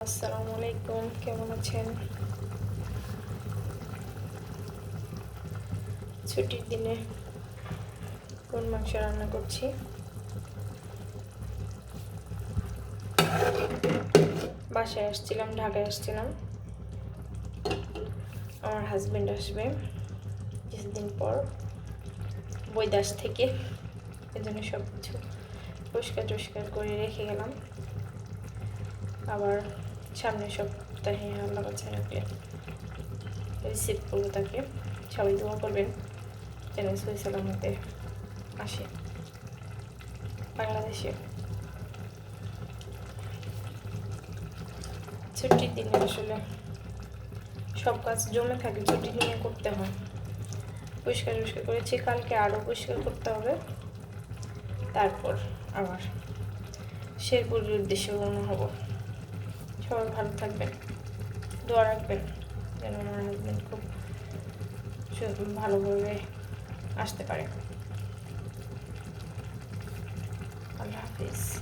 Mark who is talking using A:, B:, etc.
A: আসসালামু আলাইকুম, কেমন আছেন? ছুটির দিনে কোন মাংস রান্না করছি। বাসায় আসছিলাম, ঢাকায় আসছিলাম। আমার হাজবেন্ড আসবে কিছুদিন পর বৈদাস থেকে, এজন্য সব কিছু পরিষ্কার করে রেখে গেলাম। আবার সামনের সপ্তাহে আল্লাহ বাঁচায় রাখলে রিসিভ করবো তাকে। সবাই দোয়া করবেন যেন সহি সালামতে আসে বাংলাদেশে। ছুটির দিনে আসলে সব কাজ জমে থাকে, ছুটির দিনে করতে হয়। পরিষ্কার করেছি, কালকে আরও পরিষ্কার করতে হবে। তারপর আবার শেরপুরের উদ্দেশ্যে রওনা হব। সবাই ভালো থাকবেন, দোয়া রাখবেন যেন আমার হাজব্যান্ড খুব ভালোভাবে আসতে পারে। আল্লাহ হাফিজ।